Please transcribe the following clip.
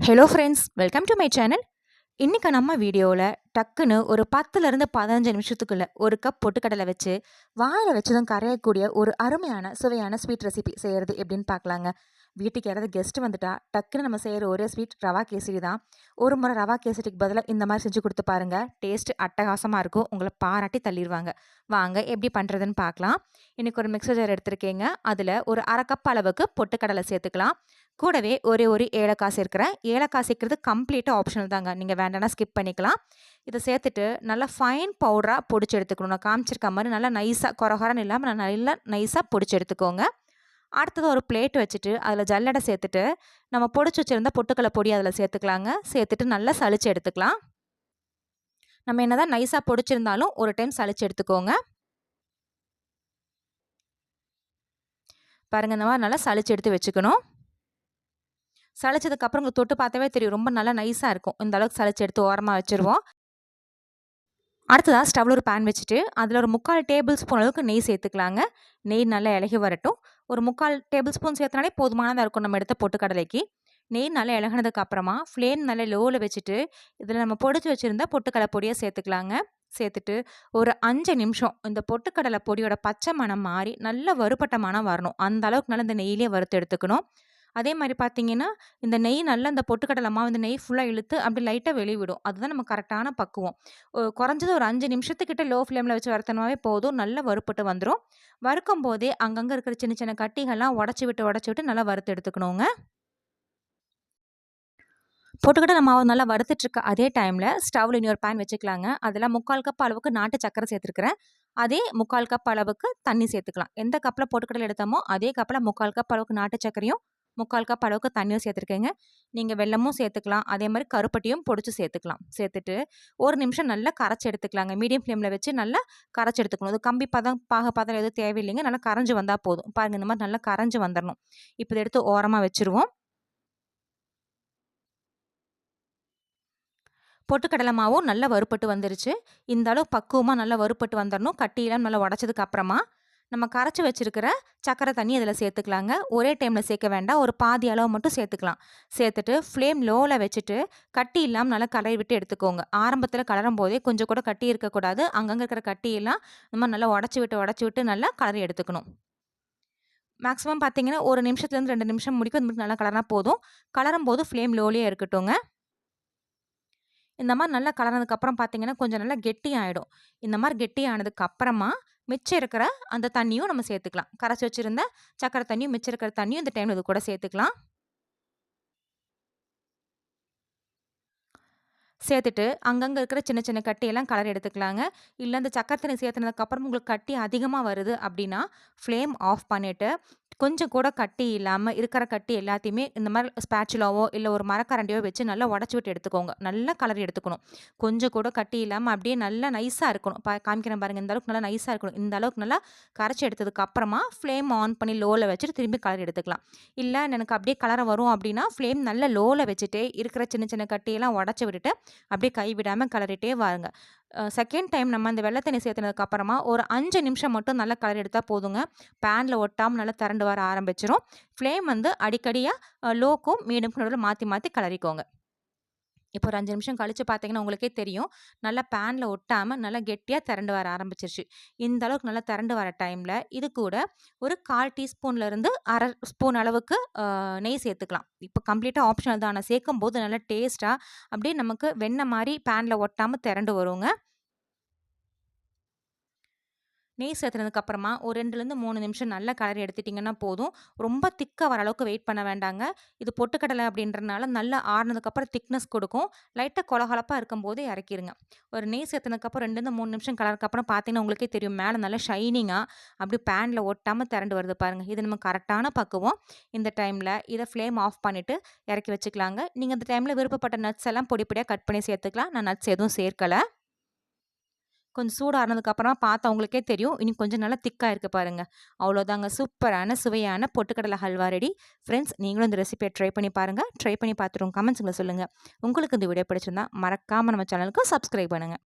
Hello friends, welcome to my channel. இன்னைக்கு நம்ம வீடியோவில் டக்குன்னு ஒரு 10லேருந்து 15 நிமிஷத்துக்குள்ள ஒரு கப் பொட்டுக்கடலை வச்சு வாயில் வச்சதும் கரையக்கூடிய ஒரு அருமையான சுவையான ஸ்வீட் ரெசிபி செய்கிறது எப்படின்னு பார்க்கலாங்க. வீட்டுக்கு யாராவது கெஸ்ட் வந்துட்டா டக்குன்னு நம்ம செய்கிற ஒரே ஸ்வீட் ரவா கேசரி தான். ஒரு முறை ரவா கேசரிக்கு பதிலாக இந்த மாதிரி செஞ்சு கொடுத்து பாருங்கள். டேஸ்ட் அட்டகாசமாக இருக்கும். உங்களை பாராட்டி தள்ளிடுவாங்க. வாங்க எப்படி பண்ணுறதுன்னு பார்க்கலாம். இன்றைக்கி ஒரு மிக்சர் ஜார் எடுத்திருக்கேங்க. அதில் ஒரு அரை கப் அளவுக்கு பொட்டுக்கடலை சேர்த்துக்கலாம். கூடவே ஒரு ஏலக்காய் சேர்க்குறேன். ஏலக்காய் சேர்க்குறது கம்ப்ளீட்டாக ஆப்ஷனல் தாங்க. நீங்கள் வேண்டாம்னா ஸ்கிப் பண்ணிக்கலாம். இதை சேர்த்துட்டு நல்லா ஃபைன் பவுடராக பொடிச்சு எடுத்துக்கணும். நான் காமிச்சிருக்க மாதிரி நல்லா நைஸாக கொரகொரன்னு இல்லாமல் நல்லா நைஸாக பொடிச்சு எடுத்துக்கோங்க. அடுத்தது ஒரு பிளேட் வச்சுட்டு அதில் ஜல்லடை சேர்த்துட்டு நம்ம பொடிச்சு வச்சுருந்த பொட்டுக்கடலை பொடி அதில் சேர்த்துக்கலாங்க. சேர்த்துட்டு நல்லா சளிச்சு எடுத்துக்கலாம். நம்ம என்னதான் நைஸாக பொடிச்சிருந்தாலும் ஒரு டைம் சளிச்சு எடுத்துக்கோங்க. பாருங்கள், இந்த மாதிரி நல்லா சளிச்சு எடுத்து வச்சுக்கணும். சளிச்சதுக்கப்புறம் உங்களுக்கு தொட்டு பார்த்தாவே தெரியும், ரொம்ப நல்லா நைஸாக இருக்கும். இந்த அளவுக்கு சளிச்சு எடுத்து ஓரமாக வச்சுருவோம். அடுத்ததாக ஸ்டவ்வில் ஒரு பேன் வச்சுட்டு அதில் ஒரு 3/4 டேபிள் ஸ்பூன் அளவுக்கு நெய் சேர்த்துக்கலாங்க. நெய் நல்லா இலகி வரட்டும். ஒரு 3/4 டேபிள் ஸ்பூன் சேர்த்தனாலே போதுமானதாக இருக்கும் நம்ம எடுத்த பொட்டுக்கடலைக்கு. நெய் நல்லா இலகினதுக்கு அப்புறமா ஃப்ளேம் நல்லா லோவில் வச்சுட்டு இதில் நம்ம பொடிச்சு வச்சுருந்த பொட்டுக்கடலை பொடியை சேர்த்துக்கலாங்க. சேர்த்துட்டு ஒரு 5 நிமிஷம் இந்த பொட்டுக்கடலை பொடியோட பச்சை மணம் மாறி நல்ல வறுபட்ட மணம் வரணும். அந்த அளவுக்கு நல்லா இந்த நெய்யிலே வறுத்து எடுத்துக்கணும். அதே மாதிரி பார்த்தீங்கன்னா, இந்த நெய் நல்லா இந்த பொட்டுக்கடலை மாவு இந்த நெய் ஃபுல்லாக இழுத்து அப்படி லைட்டாக வெளிய விடும். அதுதான் நம்ம கரெக்டான பக்குவம். குறைஞ்சது ஒரு 5 நிமிஷத்துக்கிட்ட லோ ஃப்ளேமில் வச்சு வறுத்தனாவே போதும். நல்லா வறுபட்டு வந்துடும். வறுக்கும் போதே அங்கங்கே இருக்கிற சின்ன சின்ன கட்டிகள்லாம் உடச்சி விட்டு நல்லா வறுத்து எடுத்துக்கணுங்க. பொட்டுக்கடலை மாவு நல்லா வறுத்துட்ருக்க அதே டைமில் ஸ்டவ்வில் இன்னொரு பேன் வச்சுக்கலாங்க. அதில் 3/4 கப் அளவுக்கு நாட்டு சக்கரை சேர்த்துருக்கிறேன். அதே 3/4 கப் அளவுக்கு தண்ணி சேர்த்துக்கலாம். எந்த கப்பில் பொட்டுக்கடலை எடுத்தோமோ அதே கப்பில் 3/4 கப் அளவுக்கு நாட்டு சர்க்கரையும் 3/4 கப் அளவுக்கு தண்ணியும் சேர்த்துருக்கேங்க. நீங்கள் வெல்லமும் சேர்த்துக்கலாம். அதே மாதிரி கருப்பட்டியும் பொடிச்சு சேர்த்துக்கலாம். சேர்த்துட்டு ஒரு நிமிஷம் நல்லா கரைச்சி எடுத்துக்கலாங்க. மீடியம் ஃப்ளேமில் வச்சு நல்லா கரைச்சி எடுத்துக்கணும். அது கம்பி பதம் பாக பதம் எதுவும் தேவையில்லைங்க. நல்லா கரைஞ்சி வந்தால் போதும். பாருங்கள், இந்த மாதிரி நல்லா கரைஞ்சி வந்துடணும். இப்போ இதை எடுத்து ஓரமாக வச்சுருவோம். பொட்டுக்கடலை மாவும் நல்லா வறுபட்டு வந்துருச்சு. இந்த அளவு பக்குவமாக நல்லா வறுபட்டு வந்துடணும். கட்டியெல்லாம் நல்லா உடச்சதுக்கு அப்புறமா நம்ம கரைச்சி வச்சிருக்கிற சக்கரை தண்ணி அதில் சேர்த்துக்கலாங்க. ஒரே டைமில் சேர்க்க வேண்டாம். ஒரு பாதி அளவு மட்டும் சேர்த்துக்கலாம். சேர்த்துட்டு ஃப்ளேம் லோவில் வச்சுட்டு கட்டி இல்லாமல் நல்லா கலரி விட்டு எடுத்துக்கோங்க. ஆரம்பத்தில் கலரும் போதே கொஞ்சம் கூட கட்டி இருக்கக்கூடாது. அங்கங்கே இருக்கிற கட்டியெல்லாம் நம்ம நல்லா உடச்சி விட்டு நல்லா கலரி எடுத்துக்கணும். மேக்ஸிமம் பார்த்தீங்கன்னா ஒரு நிமிஷத்துலேருந்து 2 நிமிஷம் முடிக்கும். இந்த மாதிரி நல்லா கலர்னா போதும். கலரும் போது ஃப்ளேம் லோலேயே இருக்கட்டுங்க. இந்த மாதிரி நல்லா கலர்னதுக்கப்புறம் பார்த்தீங்கன்னா கொஞ்சம் நல்லா கெட்டியாயிடும். இந்த மாதிரி கெட்டியானதுக்கு அப்புறமா மிச்சம் இருக்கிற அந்த தண்ணியும் நம்ம சேர்த்துக்கலாம். கரைச்சி வச்சிருந்த சக்கரை தண்ணியும் மிச்சம் இருக்கிற தண்ணியும் இந்த டைமில் இது கூட சேர்த்துக்கலாம். சேர்த்துட்டு அங்கங்கே இருக்கிற சின்ன சின்ன கட்டியெல்லாம் கலர் எடுத்துக்கலாங்க. இல்லை இந்த சக்கரை தண்ணி சேர்த்துனதுக்கப்புறம் உங்களுக்கு கட்டி அதிகமாக வருது அப்படின்னா ஃப்ளேம் ஆஃப் பண்ணிவிட்டு கொஞ்சம் கூட கட்டி இல்லாமல் இருக்கிற கட்டி எல்லாத்தையுமே இந்த மாதிரி ஸ்பேச்சுலாவோ இல்லை ஒரு மரக்கரண்டியோ வச்சு நல்லா உடச்சி விட்டு எடுத்துக்கோங்க. நல்லா கலர் எடுத்துக்கணும். கொஞ்சம் கூட கட்டி இல்லாமல் அப்படியே நல்லா நைஸாக இருக்கணும். காமிக்கிறேன் பாருங்கள், இந்த அளவுக்கு நல்லா நைஸாக இருக்கணும். இந்த அளவுக்கு நல்லா கரைச்சி எடுத்ததுக்கு அப்புறமா ஃப்ளேம் ஆன் பண்ணி லோவில் வச்சுட்டு திரும்பி கலர் எடுத்துக்கலாம். இல்லை எனக்கு அப்படியே கலர் வரும் அப்படின்னா ஃப்ளேம் நல்லா லோவில் வச்சுட்டு இருக்கிற சின்ன சின்ன கட்டியெல்லாம் உடச்சி விட்டுட்டு அப்படியே கை விடாமல் கலரிட்டே வாருங்க. செகண்ட் டைம் நம்ம அந்த வெள்ளை தண்ணி சேர்த்துனதுக்கு அப்புறமா ஒரு 5 நிமிஷம் மட்டும் நல்லா கலர் எடுத்தால் போதுங்க. பேனில் ஒட்டாமல் நல்லா திரண்டு வர ஆரம்பிச்சிரும். ஃப்ளேம் வந்து அடிக்கடியாக லோக்கும் மீடியம்க்கும் நடுவில் மாற்றி மாற்றி கலரிக்கோங்க. இப்போ ஒரு 5 நிமிஷம் கழிச்சு பார்த்தீங்கன்னா உங்களுக்கே தெரியும். நல்லா பேனில் ஒட்டாமல் நல்லா கெட்டியாக திரண்டு வர ஆரம்பிச்சிருச்சு. இந்த அளவுக்கு நல்லா திரண்டு வர டைமில் இது கூட ஒரு 1/4 டீஸ்பூன்லேருந்து 1/2 ஸ்பூன் அளவுக்கு நெய் சேர்த்துக்கலாம். இப்போ கம்ப்ளீட்டாக ஆப்ஷனல் தான். ஆனால் சேர்க்கும்போது நல்லா டேஸ்ட்டாக அப்படியே நமக்கு வெண்ணெய் மாதிரி பேனில் ஒட்டாமல் திரண்டு வருங்க. நெய் சேர்த்துனதுக்கப்புறமா ஒரு 2லேருந்து 3 நிமிஷம் நல்லா கலரி எடுத்துட்டிங்கன்னா போதும். ரொம்ப திக்காக வர அளவுக்கு வெயிட் பண்ண வேண்டாங்க. இது பொட்டுக்கடலை அப்படின்றனால நல்லா ஆறுனதுக்கப்புறம் திக்னஸ் கொடுக்கும். லைட்டாக கொலகொலப்பாக இருக்கும்போதே இறக்கிருங்க. ஒரு நெய் சேர்த்துனதுக்கப்புறம் 2லேருந்து 3 நிமிஷம் கலருக்கப்புறம் பார்த்தீங்கன்னா உங்களுக்கே தெரியும், மேலே நல்லா ஷைனிங்காக அப்படியே பேனில் ஒட்டாமல் திரண்டு வருது பாருங்கள். இது நம்ம கரெக்டான பக்குவம். இந்த டைமில் இதை ஃப்ளேம் ஆஃப் பண்ணிவிட்டு இறக்கி வச்சுக்கலாங்க. நீங்கள் இந்த டைமில் விருப்பப்பட்ட நட்ஸ் எல்லாம் பொடி பொடியாக கட் பண்ணி சேர்த்துக்கலாம். நான் நட்ஸ் எதுவும் சேர்க்கலை. கொஞ்சம் சூடாறுனதுக்கப்புறமா பார்த்தா உங்களுக்கே தெரியும். இனி கொஞ்சம் நல்லா திக்கா இருக்கு பாருங்க. அவ்வளோதாங்க, சூப்பரான சுவையான பொட்டுக்கடலை ஹல்வா ரெடி. ஃப்ரெண்ட்ஸ், நீங்களும் இந்த ரெசிபியை ட்ரை பண்ணி பாருங்க. ட்ரை பண்ணி பார்த்துட்டு கமெண்ட்ஸுங்களை சொல்லுங்க. உங்களுக்கு இந்த வீடியோ பிடிச்சிருந்தா மறக்காம நம்ம சேனலுக்கு சப்ஸ்கிரைப் பண்ணுங்க.